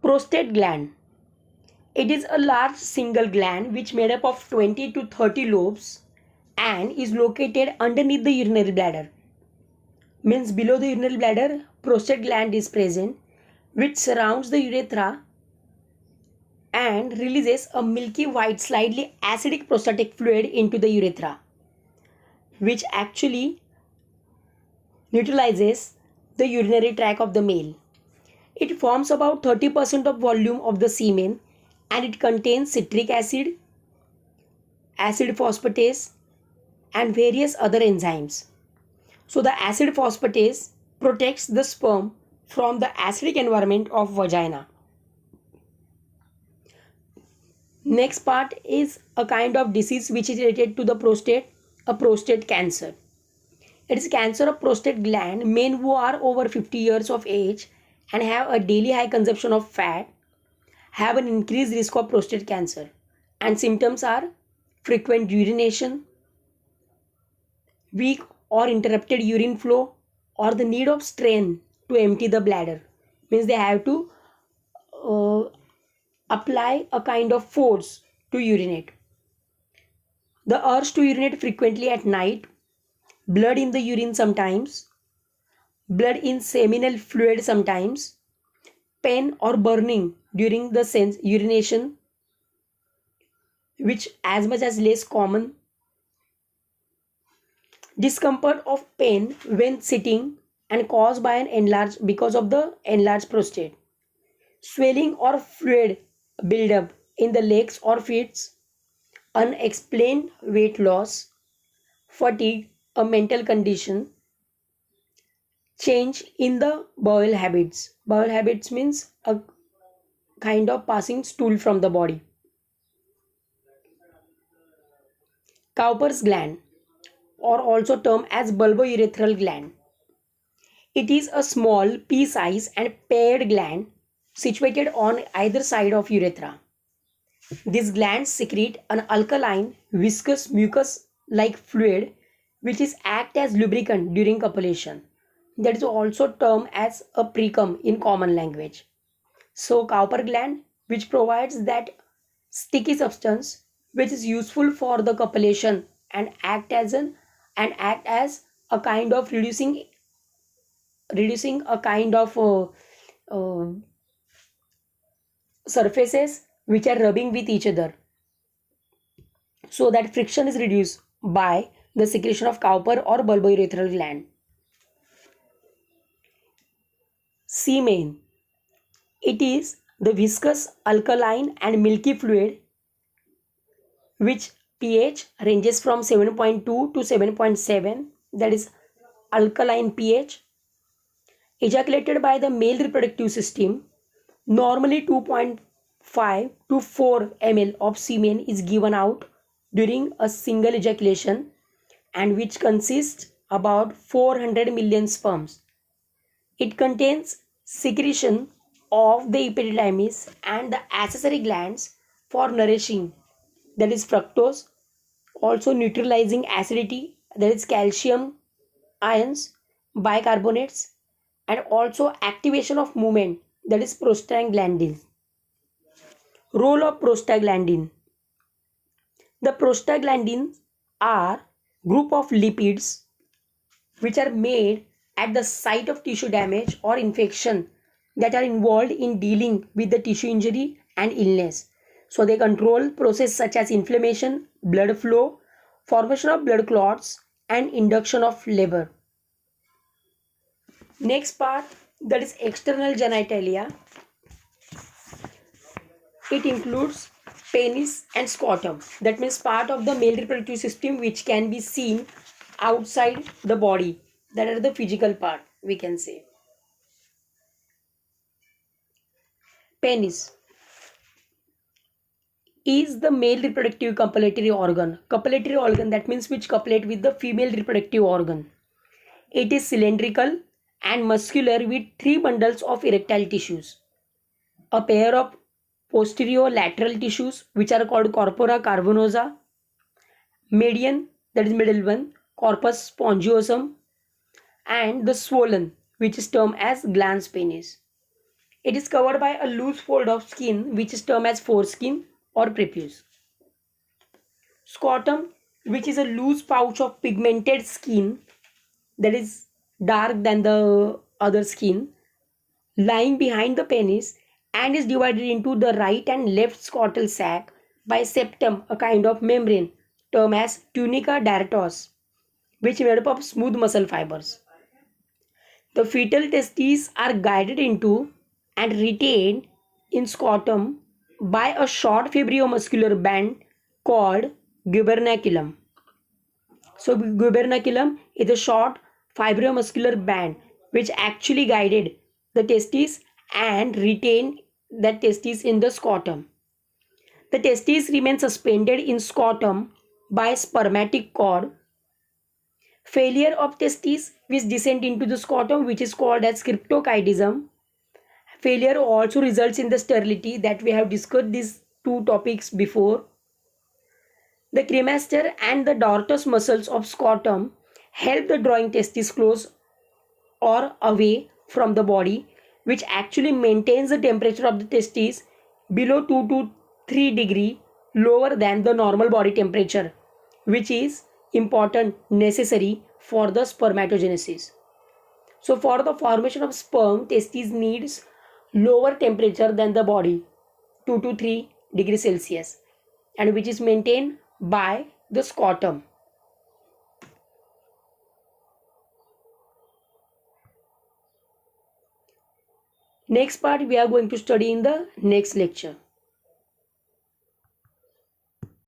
Prostate gland. It is a large single gland which made up of 20 to 30 lobes and is located underneath the urinary bladder. Means below the urinary bladder, prostate gland is present which surrounds the urethra and releases a milky white slightly acidic prostatic fluid into the urethra, which actually neutralizes the urinary tract of the male. It forms about 30% of volume of the semen and it contains citric acid, acid phosphatase and various other enzymes. So the acid phosphatase protects the sperm from the acidic environment of vagina. Next part is a kind of disease which is related to the prostate, a prostate cancer. It is cancer of prostate gland. Men who are over 50 years of age and have a daily high consumption of fat have an increased risk of prostate cancer. And symptoms are frequent urination, weak or interrupted urine flow, or the need of strain to empty the bladder. Means they have to uh, apply a kind of force to urinate. The urge to urinate frequently at night, blood in the urine sometimes, blood in seminal fluid sometimes, pain or burning during the urination, which as much as less common, discomfort of pain when sitting and caused by an enlarged because of the enlarged prostate, swelling or fluid buildup in the legs or feet, unexplained weight loss, fatigue, a mental condition, change in the bowel habits. Bowel habits means a kind of passing stool from the body. Cowper's gland, or also termed as bulbourethral gland. It is a small pea-sized and paired gland situated on either side of urethra. These glands secrete an alkaline, viscous mucus-like fluid which is act as lubricant during copulation. That is also termed as a precum in common language. So Cowper gland, which provides that sticky substance which is useful for the copulation and act as a kind of reducing a kind of uh, surfaces which are rubbing with each other, so that friction is reduced by the secretion of Cowper or bulbourethral gland. Semen. It is the viscous, alkaline and milky fluid which pH ranges from 7.2 to 7.7, that is alkaline pH, ejaculated by the male reproductive system. Normally 2.5 to 4 ml of semen is given out during a single ejaculation and which consists about 400 million sperms. It contains secretion of the epididymis and the accessory glands for nourishing, that is fructose, also neutralizing acidity, that is calcium ions, bicarbonates, and also activation of movement, that is prostaglandin. Role of prostaglandin. The prostaglandins are group of lipids which are made at the site of tissue damage or infection that are involved in dealing with the tissue injury and illness. So they control process such as inflammation, blood flow, formation of blood clots and induction of labor. Next part, that is external genitalia. It includes penis and scrotum. That means part of the male reproductive system which can be seen outside the body. That are the physical part, we can say. Penis is the male reproductive copulatory organ. Copulatory organ, that means which copulate with the female reproductive organ. It is cylindrical and muscular with 3 bundles of erectile tissues. A pair of posterolateral tissues which are called corpora cavernosa, median, that is middle one, corpus spongiosum, and the swollen which is termed as glans penis. It is covered by a loose fold of skin which is termed as foreskin or prepuce. Scrotum, which is a loose pouch of pigmented skin that is dark than the other skin, lying behind the penis and is divided into the right and left scrotal sac by septum, a kind of membrane termed as tunica dilatos, which is made up of smooth muscle fibers. The fetal testes are guided into and retained in scrotum by a short fibromuscular band called gubernaculum. So gubernaculum is a short fibromuscular band which actually guided the testes and retained that testes in the scrotum. The testes remain suspended in scrotum by spermatic cord. Failure of testes which descend into the scrotum, which is called as cryptorchidism. Failure also results in the sterility that we have discussed these two topics before. The cremaster and the dortus muscles of scrotum help the drawing testes close or away from the body, which actually maintains the temperature of the testes below 2 to 3 degree lower than the normal body temperature, which is important, necessary for the spermatogenesis. So for the formation of sperm, testes needs lower temperature than the body, 2 to 3 degrees Celsius, and which is maintained by the scrotum. Next part we are going to study in the next lecture.